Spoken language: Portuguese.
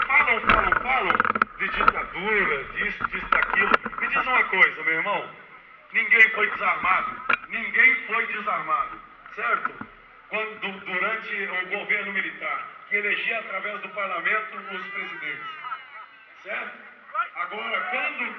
falam de ditadura, disso, daquilo. Me diz uma coisa, meu irmão. Ninguém foi desarmado, certo? Durante o governo militar, que elegia através do parlamento os presidentes, certo? Agora, quando